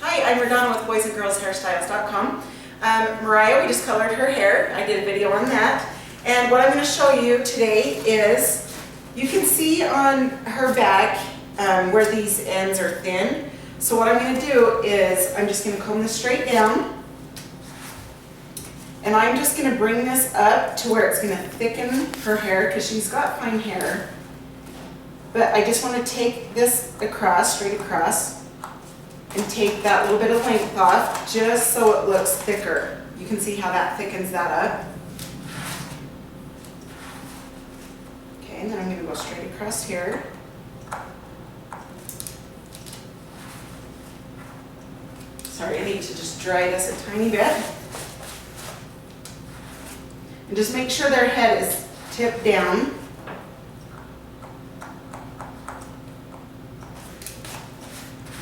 Hi, I'm RaDona with boysandgirlshairstyles.com. Mariah, we just colored her hair. I did a video on that. And what I'm going to show you today is, you can see on her back where these ends are thin. So what I'm going to do is, I'm just going to comb this straight down. And I'm just going to bring this up to where it's going to thicken her hair, because she's got fine hair. But I just want to take this across, straight across, and take that little bit of length off just so it looks thicker. You can see how that thickens that up. Okay, and then I'm going to go straight across here. Sorry, I need to just dry this a tiny bit. And just make sure their head is tipped down.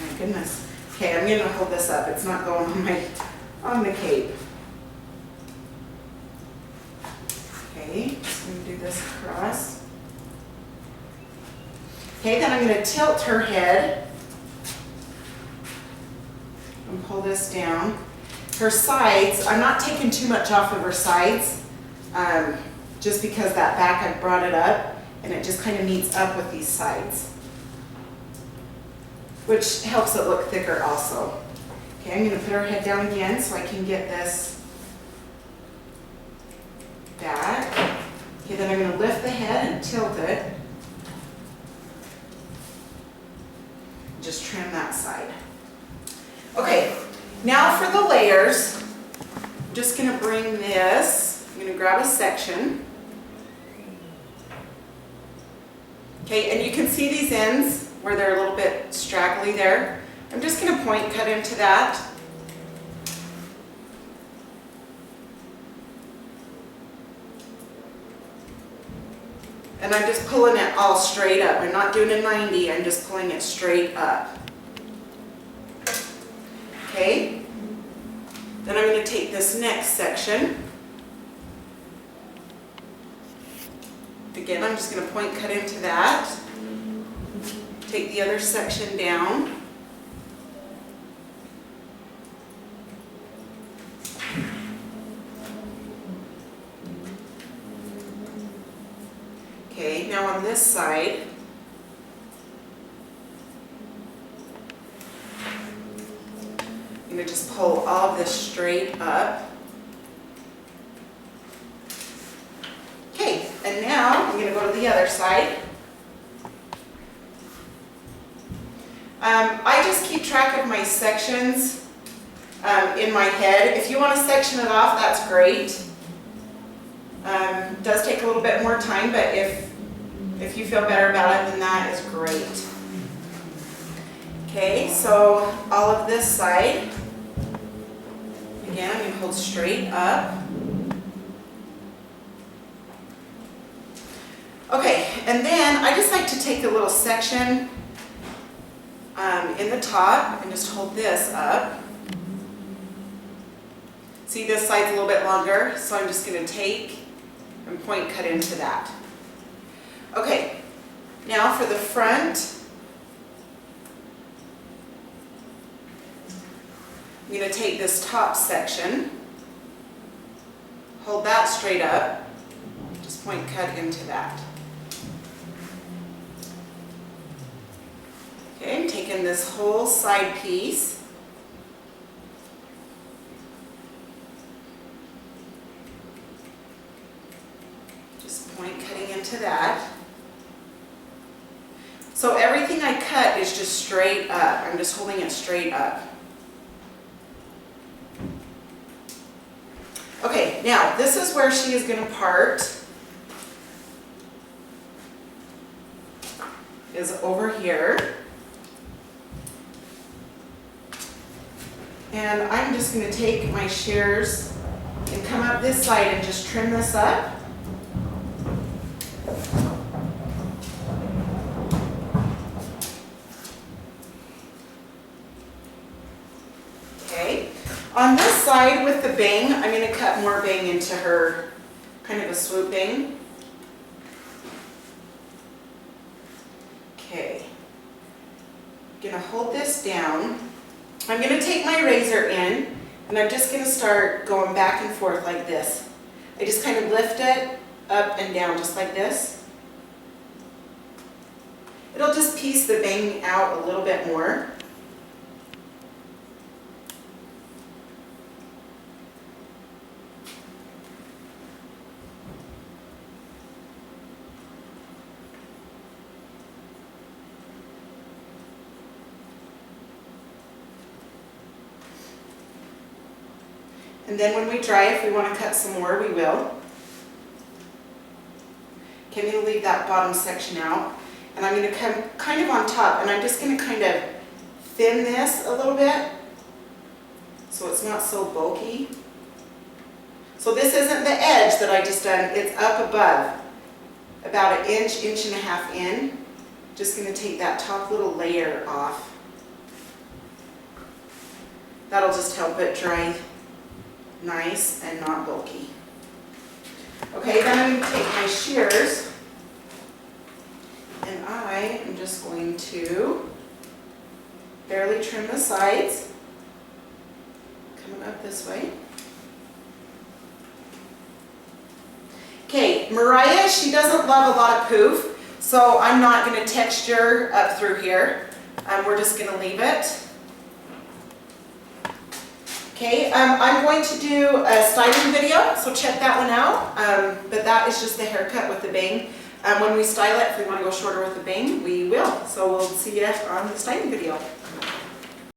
My goodness. Okay, I'm going to hold this up. It's not going on the cape. Okay, just going to do this across. Okay, then I'm going to tilt her head and pull this down. Her sides, I'm not taking too much off of her sides, just because that back I brought it up and it just kind of meets up with these sides, which helps it look thicker also. Okay, I'm going to put her head down again so I can get this back. Okay, then I'm going to lift the head and tilt it. Just trim that side. Okay, now for the layers, I'm just going to bring this, I'm going to grab a section. Okay, and you can see these ends where they're a little bit straggly there. I'm just going to point cut into that. And I'm just pulling it all straight up. I'm not doing a 90, I'm just pulling it straight up. Okay? Then I'm going to take this next section. Again, I'm just going to point cut into that. Take the other section down. Okay, now on this side, I'm going to just pull all of this straight up. Okay, and now I'm going to go to the other side. I just keep track of my sections in my head. If you want to section it off, that's great. It does take a little bit more time, but if you feel better about it, then that is great. Okay, so all of this side, again, I'm going to hold straight up. Okay, and then I just like to take a little section in the top and just hold this up. See, this side's a little bit longer, so I'm just going to take and point cut into that. Okay, now for the front, I'm going to take this top section, hold that straight up, just point cut into that. Okay, I'm taking this whole side piece, just point cutting into that. So everything I cut is just straight up. I'm just holding it straight up. Okay, now this is where she is going to part, is over here. And I'm just going to take my shears and come up this side and just trim this up. Okay. On this side with the bang, I'm going to cut more bang into her, kind of a swoop bang. Okay. I'm going to hold this down I'm going to take my razor in, and I'm just going to start going back and forth like this. I just kind of lift it up and down just like this. It'll just piece the bang out a little bit more. And then when we dry, if we want to cut some more, we will. Okay, I'm going to leave that bottom section out. And I'm going to come kind of on top, and I'm just going to kind of thin this a little bit so it's not so bulky. So this isn't the edge that I just done, it's up above, about an inch, inch and a half in. Just going to take that top little layer off. That'll just help it dry nice and not bulky. Okay, then I'm going to take my shears, and I am just going to barely trim the sides, coming up this way. Okay, Mariah, she doesn't love a lot of poof, so I'm not going to texture up through here. We're just going to leave it. Okay, I'm going to do a styling video, so check that one out. But that is just the haircut with the bang. When we style it, if we want to go shorter with the bang, we will. So we'll see you on the styling video.